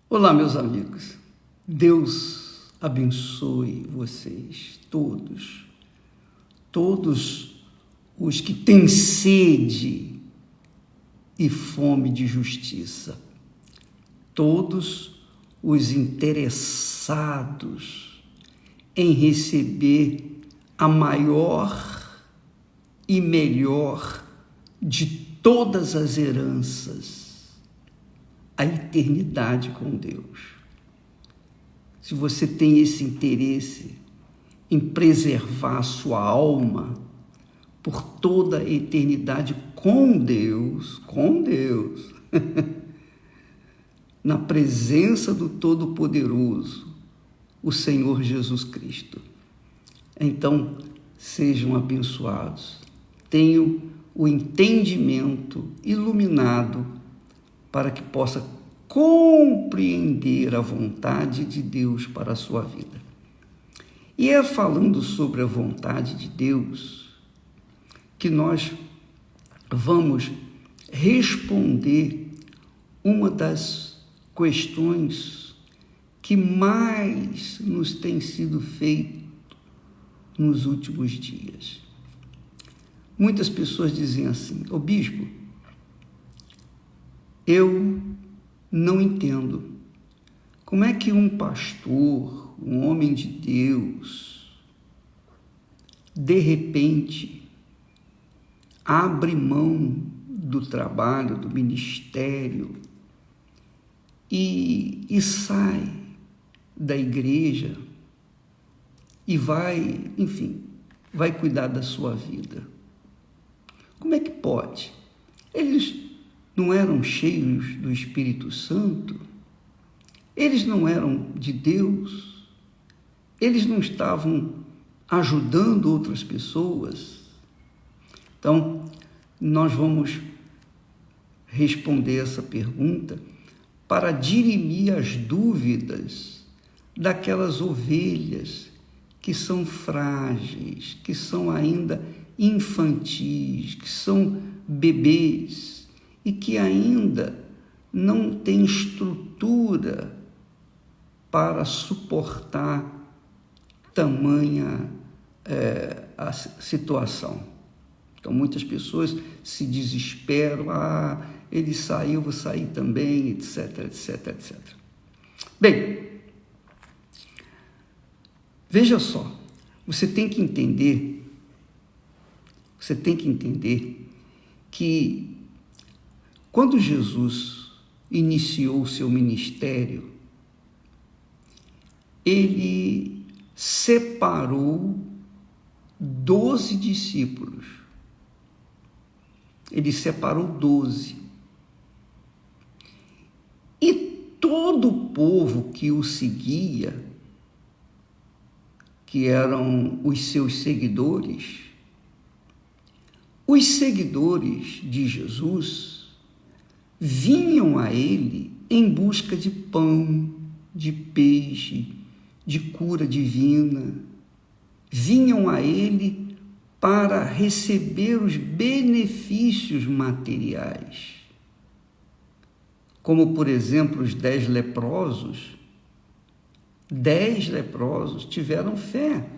Olá, meus amigos. Deus abençoe vocês, todos os que têm sede e fome de justiça, todos os interessados em receber a maior e melhor de todas as heranças, a eternidade com Deus. Se você tem esse interesse em preservar a sua alma por toda a eternidade com Deus, na presença do Todo-Poderoso, o Senhor Jesus Cristo, então sejam abençoados, tenham o entendimento iluminado para que possa compreender a vontade de Deus para a sua vida. E é falando sobre a vontade de Deus que nós vamos responder uma das questões que mais nos tem sido feito nos últimos dias. Muitas pessoas dizem assim: ô bispo, eu não entendo como é que um pastor, um homem de Deus, de repente abre mão do trabalho, do ministério e sai da igreja e vai cuidar da sua vida. Como é que pode? Eles não eram cheios do Espírito Santo? Eles não eram de Deus? Eles não estavam ajudando outras pessoas? Então, nós vamos responder essa pergunta para dirimir as dúvidas daquelas ovelhas que são frágeis, que são ainda infantis, que são bebês, e que ainda não tem estrutura para suportar tamanha a situação. Então, muitas pessoas se desesperam, ele saiu, eu vou sair também, etc, etc, etc. Bem, veja só, você tem que entender que quando Jesus iniciou o seu ministério, ele separou 12 discípulos. Ele separou 12. E todo o povo que o seguia, que eram os seus seguidores, os seguidores de Jesus vinham a ele em busca de pão, de peixe, de cura divina. Vinham a ele para receber os benefícios materiais. Como, por exemplo, os 10 leprosos. 10 leprosos tiveram fé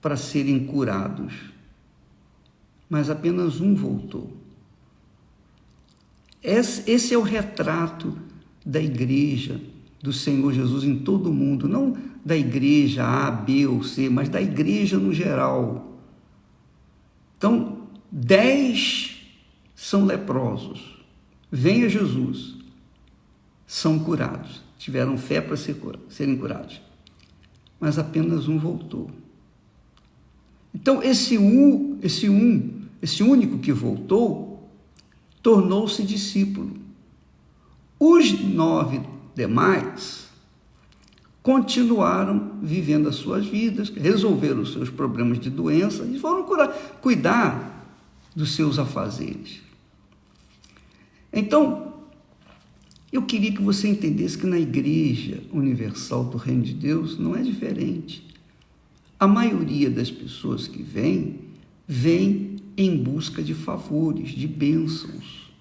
para serem curados, mas apenas um voltou. Esse é o retrato da igreja do Senhor Jesus em todo o mundo, não da igreja A, B ou C, mas da igreja no geral. Então, 10 são leprosos, vem a Jesus, são curados, tiveram fé para serem curados, mas apenas um voltou. Então, esse único que voltou, tornou-se discípulo. Os 9 demais continuaram vivendo as suas vidas, resolveram os seus problemas de doença e foram cuidar dos seus afazeres. Então, eu queria que você entendesse que na Igreja Universal do Reino de Deus não é diferente. A maioria das pessoas que vem em busca de favores, de bênçãos,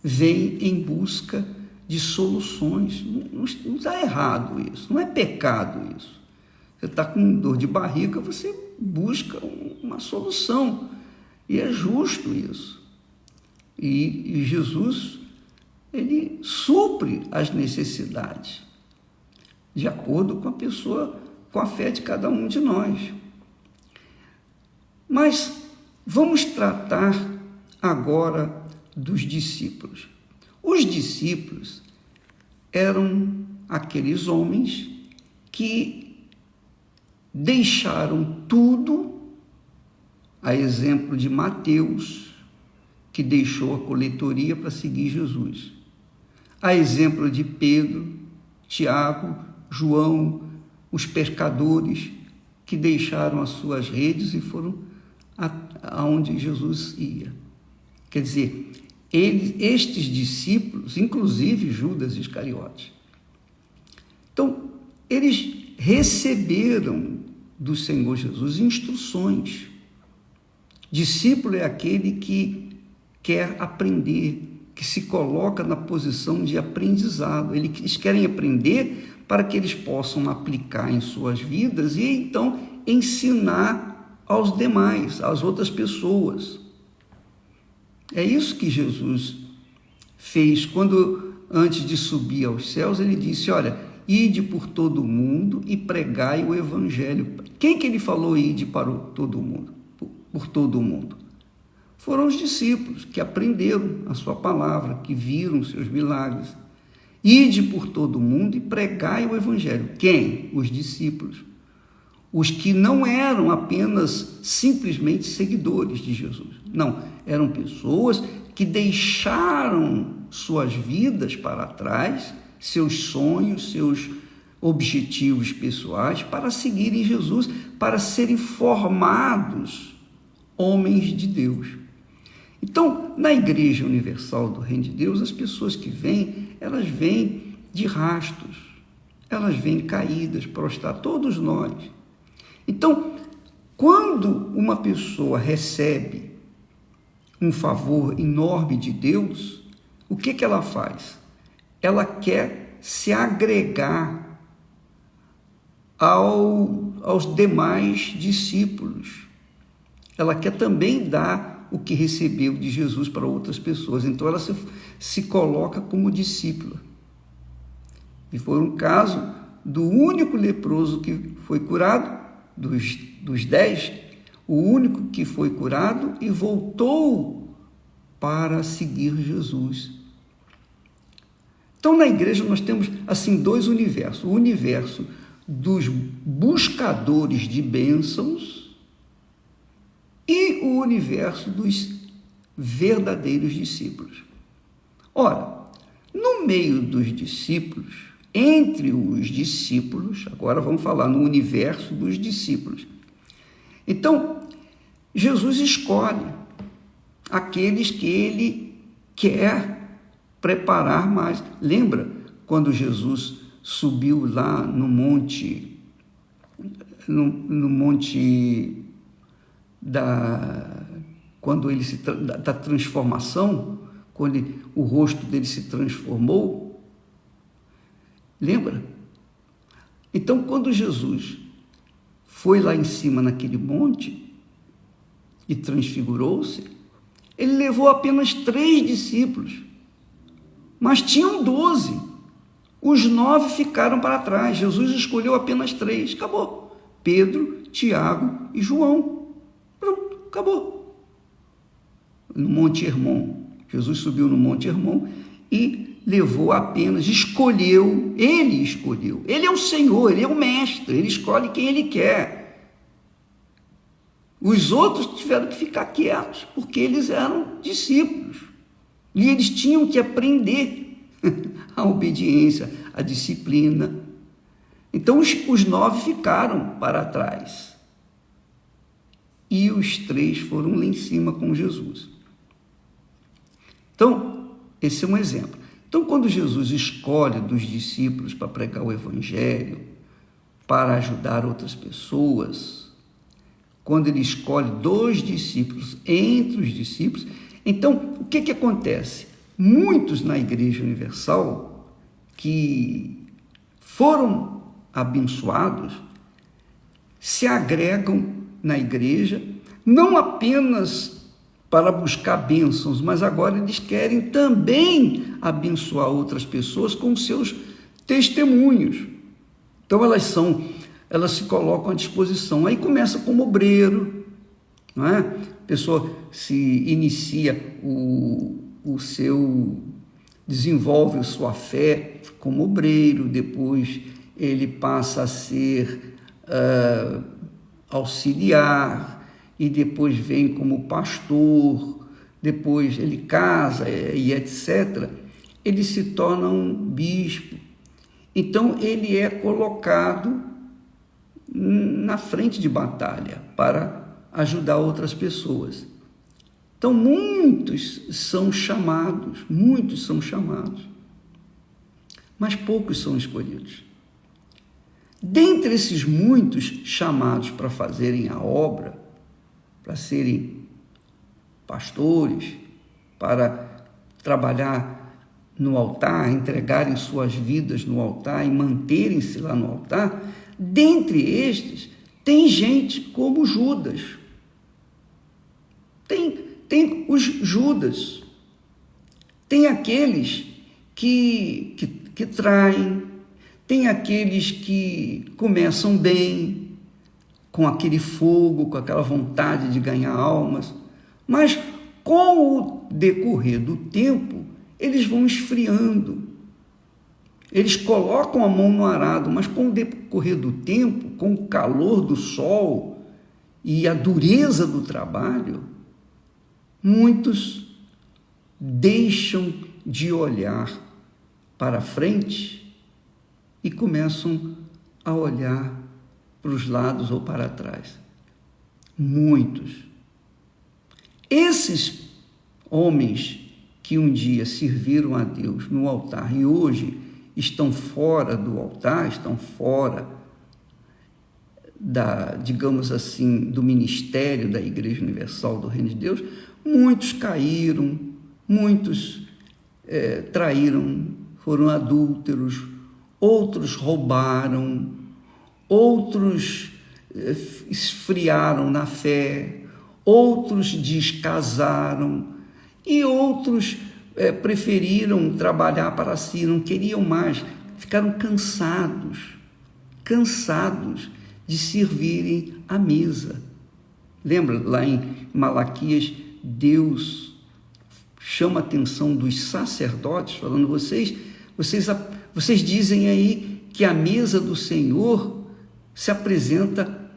vem em busca de soluções. Não está errado isso, não é pecado isso. Você está com dor de barriga, você busca uma solução. E é justo isso. E Jesus, ele supre as necessidades, de acordo com a pessoa, com a fé de cada um de nós. Mas vamos tratar agora dos discípulos. Os discípulos eram aqueles homens que deixaram tudo, a exemplo de Mateus, que deixou a coletoria para seguir Jesus. A exemplo de Pedro, Tiago, João, os pescadores que deixaram as suas redes e foram aonde Jesus ia. Quer dizer, estes discípulos, inclusive Judas Iscariote, então, eles receberam do Senhor Jesus instruções. Discípulo é aquele que quer aprender, que se coloca na posição de aprendizado. Eles querem aprender para que eles possam aplicar em suas vidas e então ensinar aos demais, às outras pessoas. É isso que Jesus fez quando, antes de subir aos céus, ele disse, olha, ide por todo o mundo e pregai o evangelho. Quem que ele falou ide para todo o mundo? Por todo o mundo. Foram os discípulos que aprenderam a sua palavra, que viram seus milagres. Ide por todo o mundo e pregai o evangelho. Quem? Os discípulos. Os que não eram apenas simplesmente seguidores de Jesus. Não, eram pessoas que deixaram suas vidas para trás, seus sonhos, seus objetivos pessoais, para seguirem Jesus, para serem formados homens de Deus. Então, na Igreja Universal do Reino de Deus, as pessoas que vêm, elas vêm de rastos, elas vêm caídas, prostradas, todos nós. Então, quando uma pessoa recebe um favor enorme de Deus, o que ela faz? Ela quer se agregar aos demais discípulos. Ela quer também dar o que recebeu de Jesus para outras pessoas. Então, ela se coloca como discípula. E foi um caso do único leproso que foi curado, dos 10, o único que foi curado e voltou para seguir Jesus. Então, na igreja, nós temos, assim, dois universos. O universo dos buscadores de bênçãos e o universo dos verdadeiros discípulos. Ora, no meio dos discípulos, entre os discípulos, agora vamos falar no universo dos discípulos. Então, Jesus escolhe aqueles que ele quer preparar mais. Lembra quando Jesus subiu lá no monte quando ele da transformação, quando o rosto dele se transformou? Lembra? Então, quando Jesus foi lá em cima naquele monte e transfigurou-se, ele levou apenas 3 discípulos, mas tinham 12. Os 9 ficaram para trás. Jesus escolheu apenas 3. Acabou. Pedro, Tiago e João. Pronto, acabou. No Monte Hermon. Jesus subiu no Monte Hermon e levou apenas, escolheu. Ele é o Senhor, ele é o mestre, ele escolhe quem ele quer. Os outros tiveram que ficar quietos, porque eles eram discípulos. E eles tinham que aprender a obediência, a disciplina. Então, os 9 ficaram para trás. E os 3 foram lá em cima com Jesus. Então, esse é um exemplo. Então, quando Jesus escolhe dos discípulos para pregar o evangelho, para ajudar outras pessoas, quando ele escolhe 2 discípulos entre os discípulos, então, o que acontece? Muitos na Igreja Universal que foram abençoados se agregam na igreja, não apenas para buscar bênçãos, mas agora eles querem também abençoar outras pessoas com seus testemunhos. Então elas se colocam à disposição. Aí começa como obreiro, não é? A pessoa se inicia desenvolve sua fé como obreiro, depois ele passa a ser auxiliar, e depois vem como pastor, depois ele casa e etc. Ele se torna um bispo. Então ele é colocado na frente de batalha para ajudar outras pessoas. Então muitos são chamados, mas poucos são escolhidos. Dentre esses muitos chamados para fazerem a obra, para serem pastores, para trabalhar no altar, entregarem suas vidas no altar e manterem-se lá no altar, dentre estes tem gente como Judas. Tem os Judas, tem aqueles que traem, tem aqueles que começam bem, com aquele fogo, com aquela vontade de ganhar almas, mas com o decorrer do tempo, eles vão esfriando. Eles colocam a mão no arado, mas com o decorrer do tempo, com o calor do sol e a dureza do trabalho, muitos deixam de olhar para frente e começam a olhar para os lados ou para trás. Muitos. Esses homens que um dia serviram a Deus no altar e hoje estão fora do altar, estão fora digamos assim, do ministério da Igreja Universal do Reino de Deus, muitos caíram, muitos traíram, foram adúlteros, outros roubaram, outros esfriaram na fé, outros descasaram e outros preferiram trabalhar para si, não queriam mais, ficaram cansados de servirem à mesa. Lembra lá em Malaquias, Deus chama a atenção dos sacerdotes, falando, vocês dizem aí que a mesa do Senhor se apresenta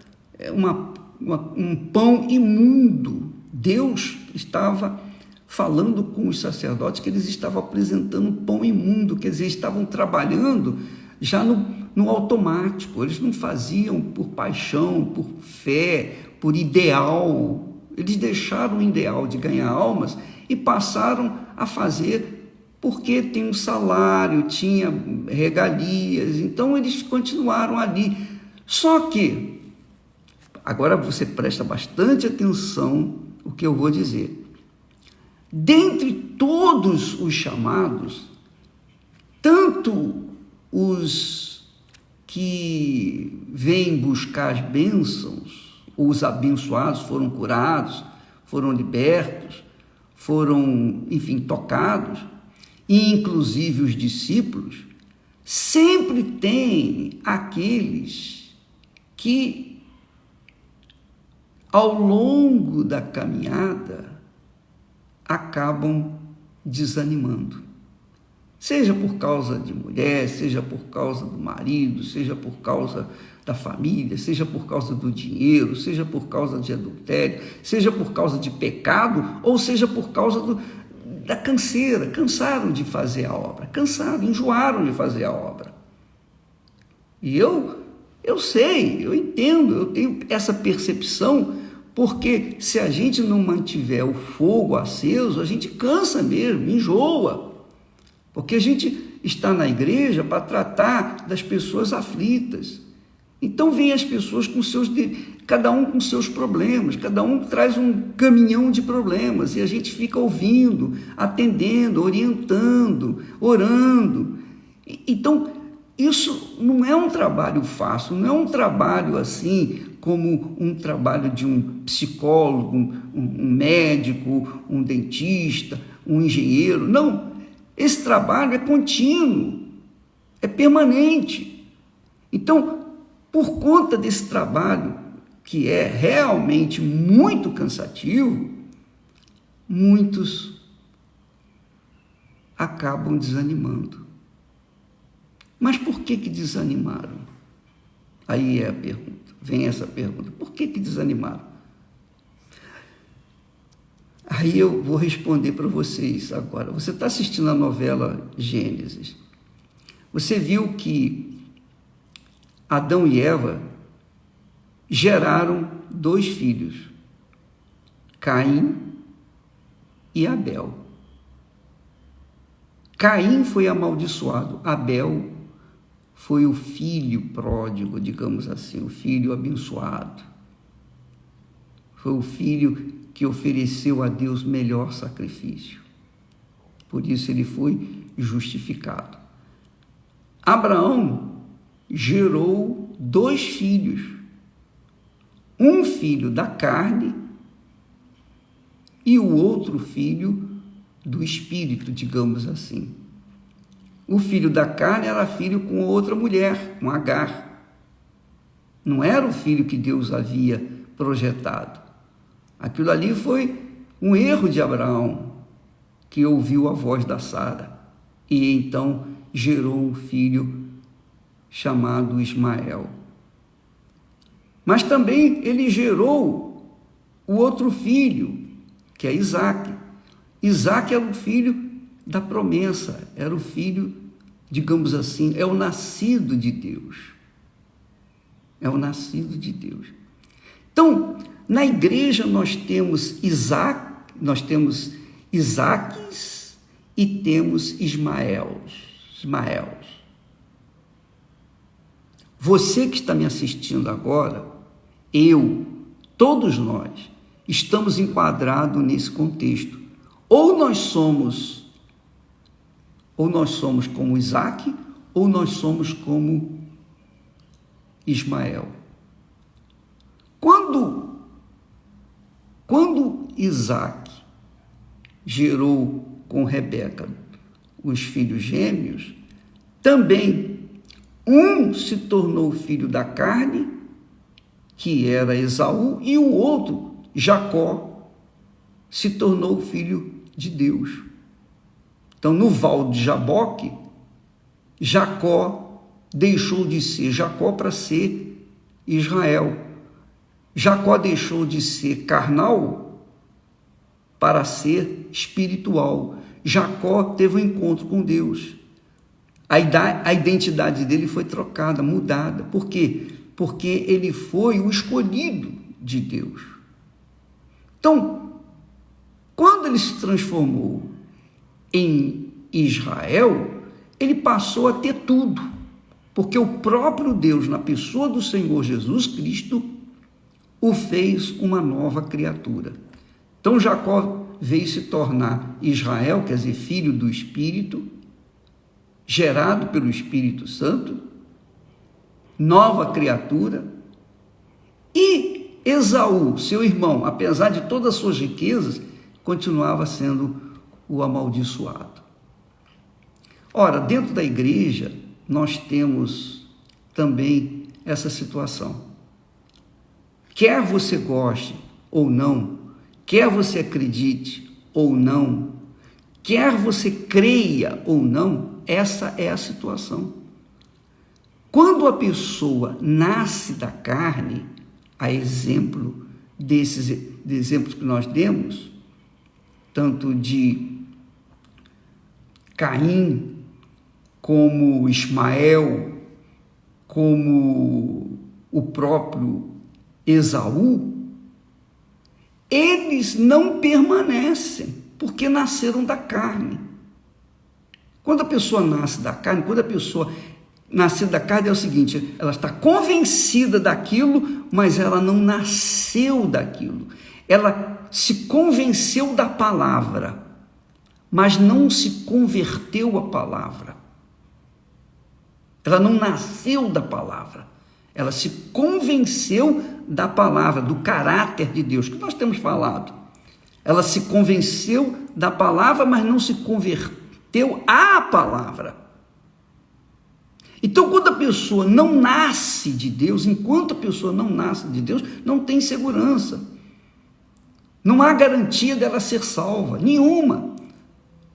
um pão imundo. Deus estava falando com os sacerdotes que eles estavam apresentando um pão imundo, quer dizer, estavam trabalhando já no automático, eles não faziam por paixão, por fé, por ideal. Eles deixaram o ideal de ganhar almas e passaram a fazer porque tem um salário, tinha regalias, então eles continuaram ali. Só que, agora você presta bastante atenção no que eu vou dizer. Dentre todos os chamados, tanto os que vêm buscar as bênçãos, os abençoados foram curados, foram libertos, foram, enfim, tocados, e inclusive os discípulos, sempre tem aqueles que, ao longo da caminhada, acabam desanimando. Seja por causa de mulher, seja por causa do marido, seja por causa da família, seja por causa do dinheiro, seja por causa de adultério, seja por causa de pecado, ou seja por causa da canseira, cansaram de fazer a obra, enjoaram de fazer a obra. E eu sei, eu entendo, eu tenho essa percepção, porque se a gente não mantiver o fogo aceso, a gente cansa mesmo, enjoa. Porque a gente está na igreja para tratar das pessoas aflitas. Então vem as pessoas cada um com seus problemas, cada um traz um caminhão de problemas, e a gente fica ouvindo, atendendo, orientando, orando. Então, isso não é um trabalho fácil, não é um trabalho assim como um trabalho de um psicólogo, um médico, um dentista, um engenheiro. Não, esse trabalho é contínuo, é permanente. Então, por conta desse trabalho, que é realmente muito cansativo, muitos acabam desanimando. Mas por que desanimaram? Aí é a pergunta, vem essa pergunta, por que desanimaram? Aí eu vou responder para vocês agora. Você está assistindo a novela Gênesis, você viu que Adão e Eva geraram 2 filhos, Caim e Abel. Caim foi amaldiçoado, Abel foi o filho pródigo, digamos assim, o filho abençoado. Foi o filho que ofereceu a Deus melhor sacrifício. Por isso ele foi justificado. Abraão gerou 2 filhos. Um filho da carne e o outro filho do espírito, digamos assim. O filho da carne era filho com outra mulher, com Agar. Não era o filho que Deus havia projetado. Aquilo ali foi um erro de Abraão, que ouviu a voz da Sara e então gerou um filho chamado Ismael. Mas também ele gerou o outro filho, que é Isaque. Isaque era o filho da promessa, era o filho, digamos assim, é o nascido de Deus. É o nascido de Deus. Então, na igreja nós temos Isaques e temos Ismaels. Você que está me assistindo agora, todos nós, estamos enquadrados nesse contexto. Ou nós somos como Isaque, ou nós somos como Ismael. Quando Isaque gerou com Rebeca os filhos gêmeos, também um se tornou filho da carne, que era Esaú, e o outro, Jacó, se tornou filho de Deus. Então, no val de Jaboque, Jacó deixou de ser Jacó para ser Israel. Jacó deixou de ser carnal para ser espiritual. Jacó teve um encontro com Deus. A identidade dele foi trocada, mudada. Por quê? Porque ele foi o escolhido de Deus. Então, quando ele se transformou em Israel, ele passou a ter tudo, porque o próprio Deus, na pessoa do Senhor Jesus Cristo, o fez uma nova criatura. Então Jacó veio se tornar Israel, quer dizer, filho do Espírito, gerado pelo Espírito Santo, nova criatura, e Esaú, seu irmão, apesar de todas as suas riquezas, continuava sendo o amaldiçoado. Ora, dentro da igreja, nós temos também essa situação. Quer você goste ou não, quer você acredite ou não, quer você creia ou não, essa é a situação. Quando a pessoa nasce da carne, a exemplo desses exemplos que nós demos, tanto de Caim, como Ismael, como o próprio Esaú, eles não permanecem, porque nasceram da carne. Quando a pessoa nasce da carne, quando a pessoa nascer da carne é o seguinte, ela está convencida daquilo, mas ela não nasceu daquilo. Ela se convenceu da palavra, mas não se converteu à palavra. Ela não nasceu da palavra. Ela se convenceu da palavra, do caráter de Deus, que nós temos falado. Ela se convenceu da palavra, mas não se converteu à palavra. Então, quando a pessoa não nasce de Deus, enquanto a pessoa não nasce de Deus, não tem segurança. Não há garantia dela ser salva, nenhuma.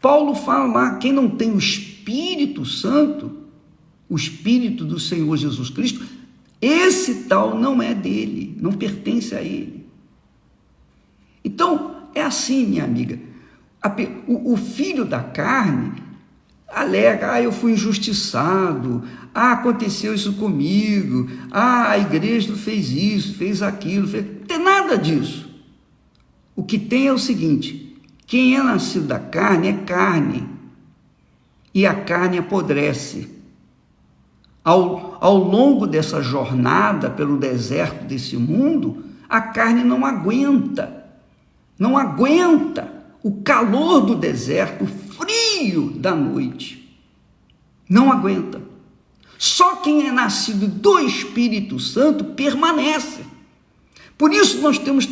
Paulo fala lá, quem não tem o Espírito Santo, o Espírito do Senhor Jesus Cristo, esse tal não é dele, não pertence a ele. Então, é assim, minha amiga, o filho da carne alega, eu fui injustiçado, aconteceu isso comigo, a igreja fez isso, fez aquilo, não tem nada disso. O que tem é o seguinte, quem é nascido da carne é carne, e a carne apodrece. Ao longo dessa jornada pelo deserto desse mundo, a carne não aguenta o calor do deserto, o frio da noite, não aguenta. Só quem é nascido do Espírito Santo permanece. Por isso nós temos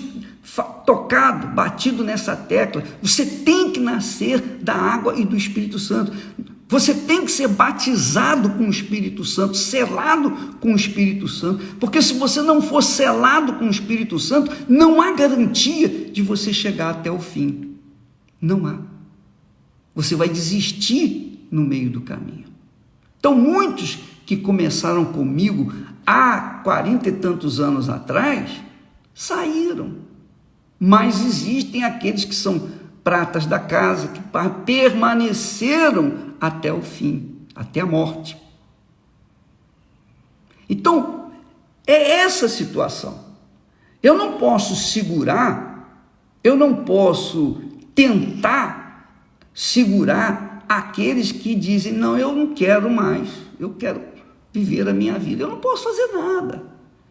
tocado, batido nessa tecla, você tem que nascer da água e do Espírito Santo. Você tem que ser batizado com o Espírito Santo, selado com o Espírito Santo, porque se você não for selado com o Espírito Santo, não há garantia de você chegar até o fim. Não há. Você vai desistir no meio do caminho. Então, muitos que começaram comigo há 40 e tantos anos atrás, saíram. Mas existem aqueles que são pratas da casa, que permaneceram até o fim, até a morte. Então, é essa situação. Eu não posso segurar, eu não posso tentar segurar aqueles que dizem, não, eu não quero mais, eu quero viver a minha vida. Eu não posso fazer nada.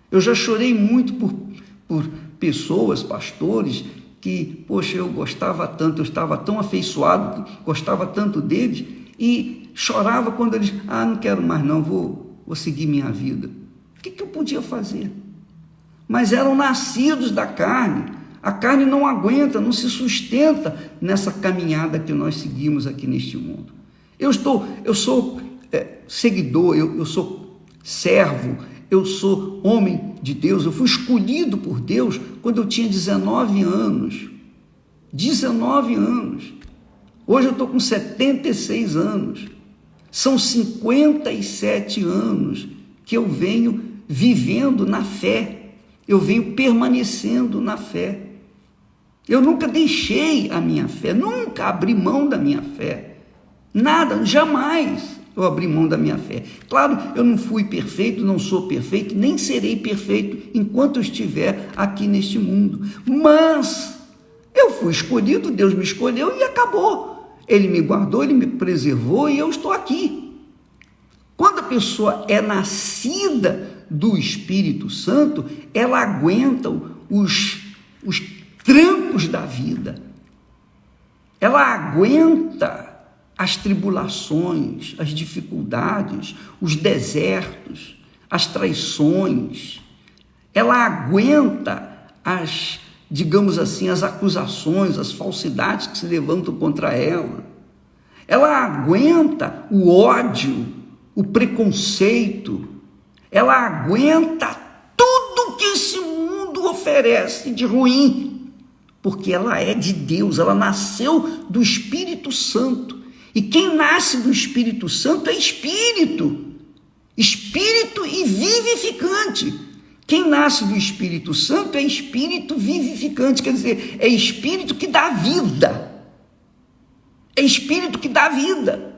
Eu já chorei muito por pessoas, pastores, que, poxa, eu gostava tanto, eu estava tão afeiçoado, gostava tanto deles, e chorava quando eles, não quero mais não, vou seguir minha vida. O que eu podia fazer? Mas eram nascidos da carne, a carne não aguenta, não se sustenta nessa caminhada que nós seguimos aqui neste mundo. Eu sou seguidor, eu sou servo, eu sou homem de Deus, eu fui escolhido por Deus quando eu tinha 19 anos. 19 anos. Hoje eu estou com 76 anos. São 57 anos que eu venho vivendo na fé. Eu venho permanecendo na fé. Eu nunca deixei a minha fé, nunca abri mão da minha fé. Nada, jamais eu abri mão da minha fé. Claro, eu não fui perfeito, não sou perfeito, nem serei perfeito enquanto eu estiver aqui neste mundo. Mas eu fui escolhido, Deus me escolheu e acabou. Ele me guardou, Ele me preservou e eu estou aqui. Quando a pessoa é nascida do Espírito Santo, ela aguenta os trancos da vida. Ela aguenta as tribulações, as dificuldades, os desertos, as traições. Ela aguenta digamos assim, as acusações, as falsidades que se levantam contra ela. Ela aguenta o ódio, o preconceito. Ela aguenta tudo que esse mundo oferece de ruim, porque ela é de Deus, ela nasceu do Espírito Santo. E quem nasce do Espírito Santo é espírito e vivificante. Quem nasce do Espírito Santo é espírito vivificante, quer dizer, é espírito que dá vida. É espírito que dá vida.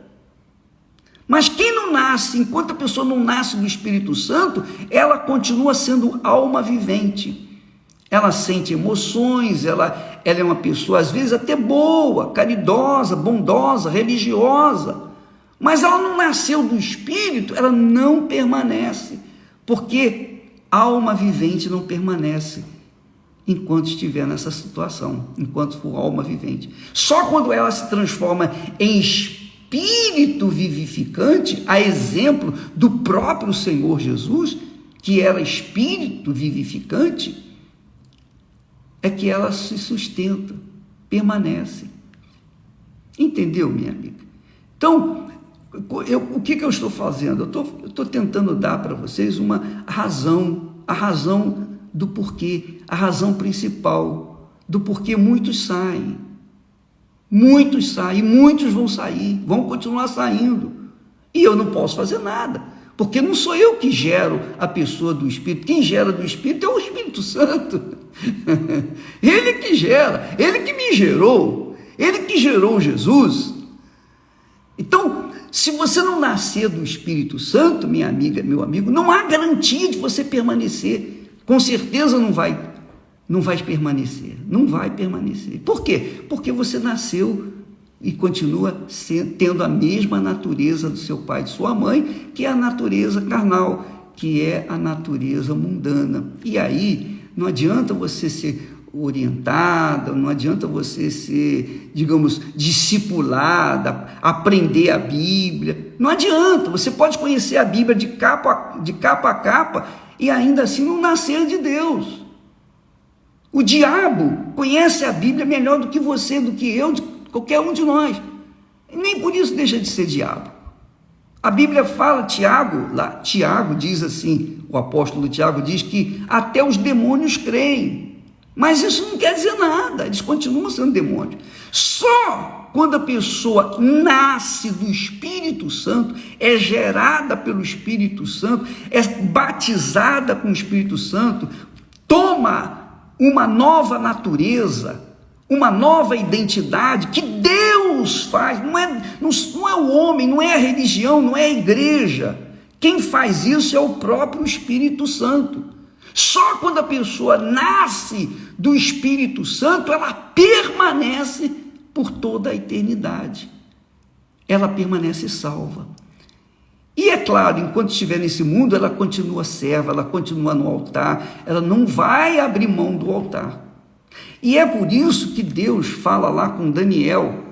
Mas quem não nasce, enquanto a pessoa não nasce do Espírito Santo, ela continua sendo alma vivente. Ela sente emoções, ela é uma pessoa, às vezes, até boa, caridosa, bondosa, religiosa. Mas ela não nasceu do Espírito, ela não permanece. Porque a alma vivente não permanece enquanto estiver nessa situação, enquanto for alma vivente. Só quando ela se transforma em espírito espírito vivificante, a exemplo do próprio Senhor Jesus, que era espírito vivificante, é que ela se sustenta, permanece. Entendeu, minha amiga? Então, o que eu estou fazendo? Eu estou tentando dar para vocês uma razão, a razão do porquê, a razão principal do porquê muitos saem, muitos vão sair, vão continuar saindo, e eu não posso fazer nada, porque não sou eu que gero a pessoa do Espírito. Quem gera do Espírito é o Espírito Santo. Ele que gera, ele que me gerou, ele que gerou Jesus. Então, se você não nascer do Espírito Santo, minha amiga, meu amigo, não há garantia de você permanecer. Com certeza não vai permanecer, não vai permanecer. Por quê? Porque você nasceu e continua tendo a mesma natureza do seu pai e de sua mãe, que é a natureza carnal, que é a natureza mundana. E aí, não adianta você ser orientada, não adianta você ser, digamos, discipulada, aprender a Bíblia, não adianta. Você pode conhecer a Bíblia de capa a capa e ainda assim não nascer de Deus. O diabo conhece a Bíblia melhor do que você, do que eu, de qualquer um de nós, e nem por isso deixa de ser diabo. A Bíblia fala, Tiago diz assim, o apóstolo Tiago diz que até os demônios creem. Mas isso não quer dizer nada, eles continuam sendo demônios. Só quando a pessoa nasce do Espírito Santo, é gerada pelo Espírito Santo, é batizada com o Espírito Santo, toma uma nova natureza, uma nova identidade que Deus faz, não é o homem, não é a religião, não é a igreja. Quem faz isso é o próprio Espírito Santo. Só quando a pessoa nasce do Espírito Santo, ela permanece por toda a eternidade. Ela permanece salva. E é claro, enquanto estiver nesse mundo, ela continua serva, ela continua no altar, ela não vai abrir mão do altar. E é por isso que Deus fala lá com Daniel.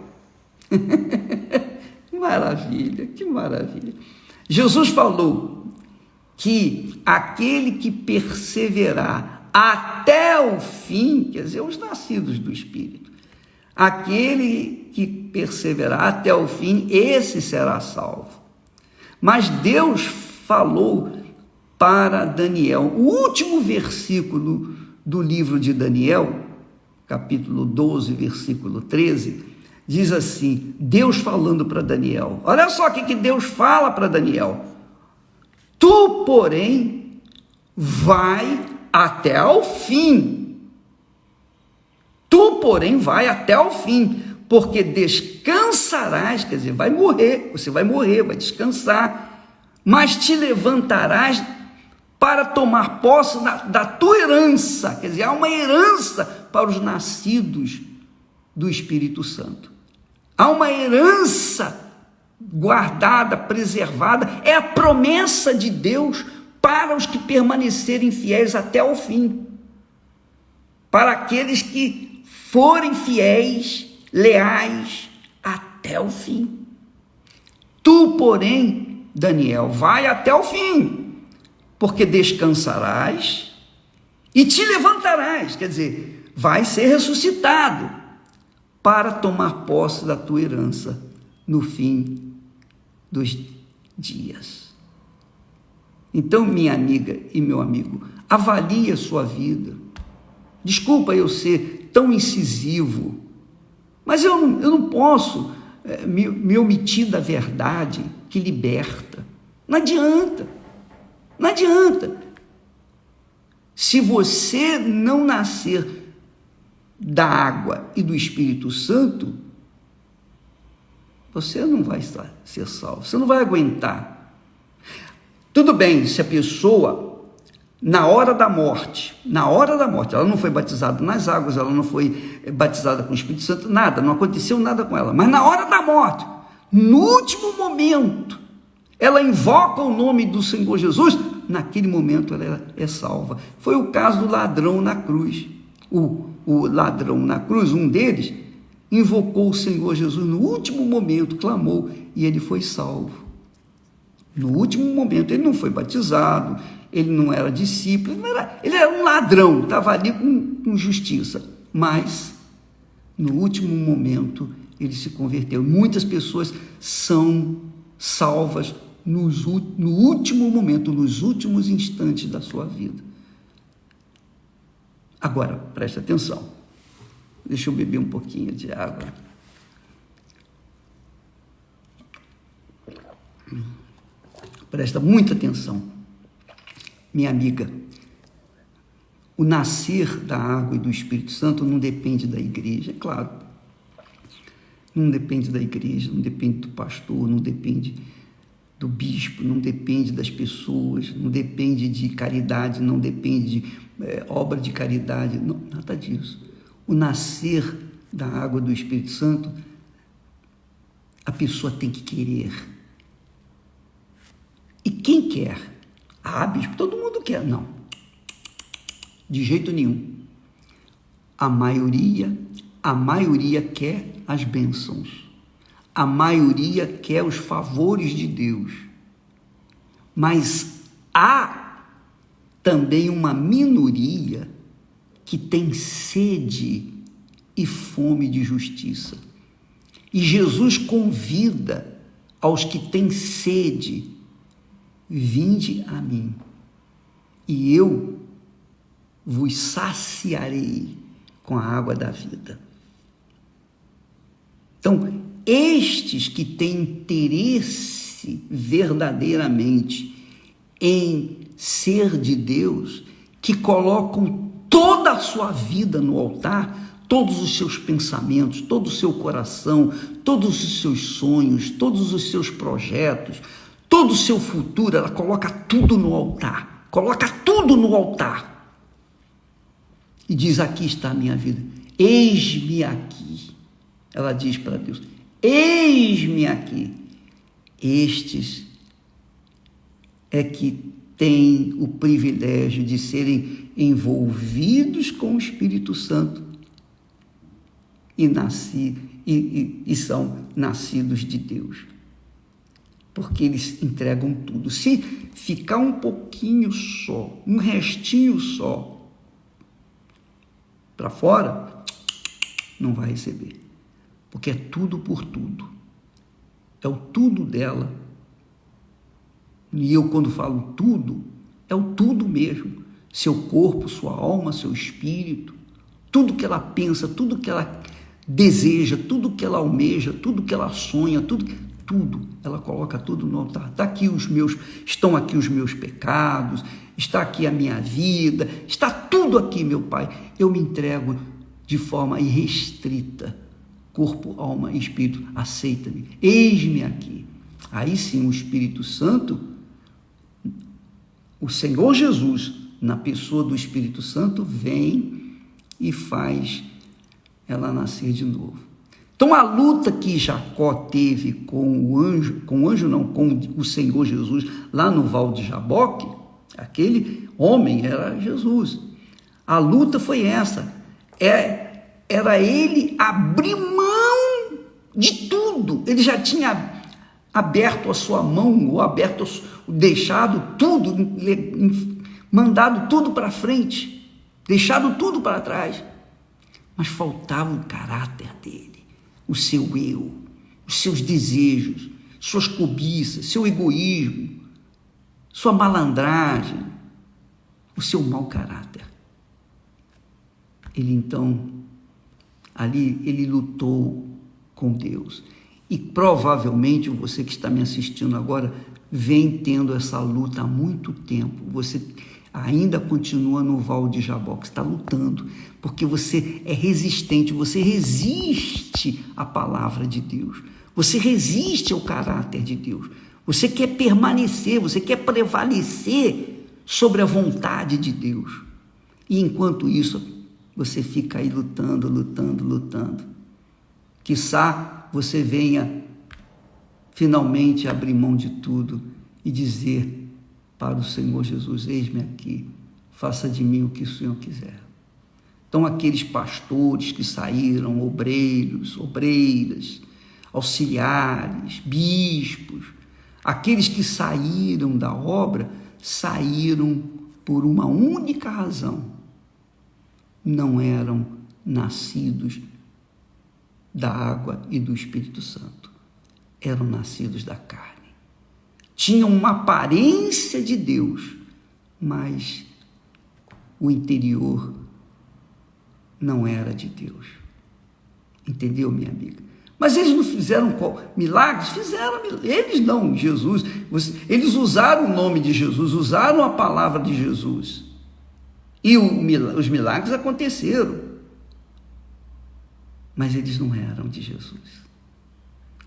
Que maravilha, que maravilha. Jesus falou que aquele que perseverar até o fim, quer dizer, os nascidos do Espírito, aquele que perseverar até o fim, esse será salvo. Mas Deus falou para Daniel, o último versículo do livro de Daniel, capítulo 12, versículo 13, diz assim, Deus falando para Daniel, olha só o que Deus fala para Daniel: tu, porém, vai até o fim. Tu, porém, vai até o fim, porque descansarás, quer dizer, vai morrer, você vai morrer, vai descansar, mas te levantarás para tomar posse da tua herança, quer dizer, há uma herança para os nascidos do Espírito Santo. Há uma herança guardada, preservada, é a promessa de Deus para os que permanecerem fiéis até o fim, para aqueles que forem fiéis, leais até o fim. Tu, porém, Daniel, vai até o fim, porque descansarás e te levantarás, quer dizer, vai ser ressuscitado para tomar posse da tua herança no fim dos dias. Então, minha amiga e meu amigo, avalie a sua vida. Desculpa eu ser tão incisivo, mas eu não posso me omitir da verdade que liberta. Não adianta, não adianta. Se você não nascer da água e do Espírito Santo, você não vai ser salvo, você não vai aguentar. Tudo bem, se a pessoa, na hora da morte, ela não foi batizada nas águas, ela não foi batizada com o Espírito Santo, nada, não aconteceu nada com ela, mas na hora da morte, no último momento, ela invoca o nome do Senhor Jesus, naquele momento ela é salva. Foi o caso do ladrão na cruz. O ladrão na cruz, um deles, invocou o Senhor Jesus no último momento, clamou e ele foi salvo. No último momento, ele não foi batizado, ele não era discípulo, ele era um ladrão, estava ali com justiça, mas no último momento ele se converteu. Muitas pessoas são salvas no último momento, nos últimos instantes da sua vida. Agora, preste atenção. Deixa eu beber um pouquinho de água. Presta muita atenção, minha amiga. O nascer da água e do Espírito Santo não depende da igreja, é claro. Não depende da igreja, não depende do pastor, não depende do bispo, não depende das pessoas, não depende de caridade, não depende de obra de caridade, não, nada disso. O nascer da água do Espírito Santo, a pessoa tem que querer. E quem quer? Ah, bispo, todo mundo quer. Não, de jeito nenhum. A maioria quer as bênçãos. A maioria quer os favores de Deus. Mas há também uma minoria que tem sede e fome de justiça. E Jesus convida aos que têm sede: vinde a mim, e eu vos saciarei com a água da vida. Então, estes que têm interesse verdadeiramente em ser de Deus, que colocam toda a sua vida no altar, todos os seus pensamentos, todo o seu coração, todos os seus sonhos, todos os seus projetos, todo o seu futuro, ela coloca tudo no altar, coloca tudo no altar. E diz: aqui está a minha vida, eis-me aqui. Ela diz para Deus: eis-me aqui. Estes é que têm o privilégio de serem envolvidos com o Espírito Santo e são nascidos de Deus, porque eles entregam tudo. Se ficar um pouquinho só, um restinho só para fora, não vai receber, porque é tudo por tudo, é o tudo dela. E eu, quando falo tudo, é o tudo mesmo: seu corpo, sua alma, seu espírito, tudo que ela pensa, tudo que ela deseja, tudo que ela almeja, tudo que ela sonha, tudo, ela coloca tudo no altar. Estão aqui os meus pecados, está aqui a minha vida, está tudo aqui, meu Pai. Eu me entrego de forma irrestrita, corpo, alma e espírito. Aceita-me, eis-me aqui. Aí sim, o Espírito Santo, o Senhor Jesus, na pessoa do Espírito Santo, vem e faz ela nascer de novo. Então, a luta que Jacó teve com o Senhor Jesus, lá no Val de Jaboque, aquele homem era Jesus. A luta foi essa, era ele abrir mão de tudo. Ele já tinha aberto a sua mão, ou deixado tudo, mandado tudo para frente, deixado tudo para trás, mas faltava o caráter dele, o seu eu, os seus desejos, suas cobiças, seu egoísmo, sua malandragem, o seu mau caráter. Ele então, ali, ele lutou com Deus. E provavelmente você que está me assistindo agora vem tendo essa luta há muito tempo. Você ainda continua no Val de Jaboque, está lutando, porque você é resistente, você resiste à palavra de Deus, você resiste ao caráter de Deus, você quer permanecer, você quer prevalecer sobre a vontade de Deus. E enquanto isso, você fica aí lutando. Quiçá você venha finalmente abrir mão de tudo e dizer para o Senhor Jesus: eis-me aqui, faça de mim o que o Senhor quiser. Então, aqueles pastores que saíram, obreiros, obreiras, auxiliares, bispos, aqueles que saíram da obra, saíram por uma única razão: não eram nascidos da água e do Espírito Santo, eram nascidos da carne. Tinham uma aparência de Deus, mas o interior não era de Deus. Entendeu, minha amiga? Mas eles não fizeram milagres? Fizeram, eles não, Jesus. Eles usaram o nome de Jesus, usaram a palavra de Jesus. E os milagres aconteceram. Mas eles não eram de Jesus.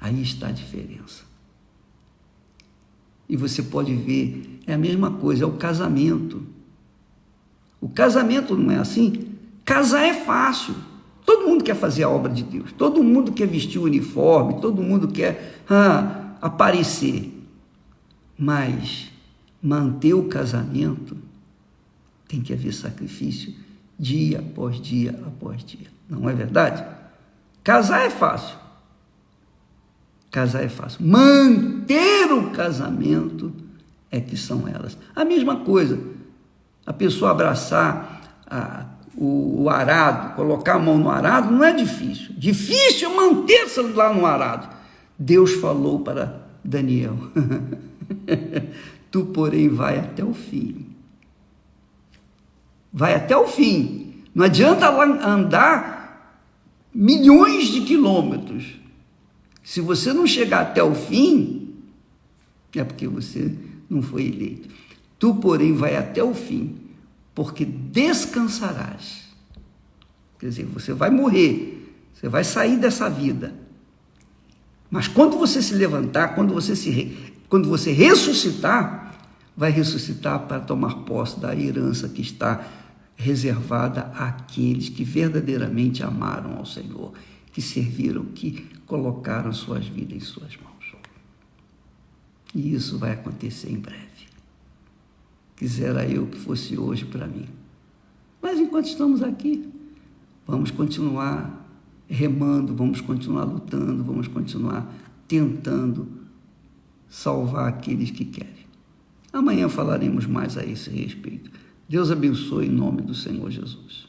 Aí está a diferença. E você pode ver, é a mesma coisa, é o casamento. O casamento não é assim? Casar é fácil. Todo mundo quer fazer a obra de Deus, todo mundo quer vestir o uniforme, todo mundo quer aparecer. Mas manter o casamento tem que haver sacrifício dia após dia após dia. Não é verdade? Casar é fácil. Casar é fácil. Manter o casamento é que são elas. A mesma coisa, a pessoa abraçar o arado, colocar a mão no arado, não é difícil. Difícil é manter-se lá no arado. Deus falou para Daniel: tu, porém, vai até o fim. Vai até o fim. Não adianta andar milhões de quilômetros. Se você não chegar até o fim, é porque você não foi eleito. Tu, porém, vai até o fim, porque descansarás. Quer dizer, você vai morrer, você vai sair dessa vida. Mas quando você se levantar, quando você ressuscitar, vai ressuscitar para tomar posse da herança que está reservada àqueles que verdadeiramente amaram ao Senhor, que serviram, que colocaram suas vidas em suas mãos. E isso vai acontecer em breve. Quisera eu que fosse hoje para mim. Mas enquanto estamos aqui, vamos continuar remando, vamos continuar lutando, vamos continuar tentando salvar aqueles que querem. Amanhã falaremos mais a esse respeito. Deus abençoe em nome do Senhor Jesus.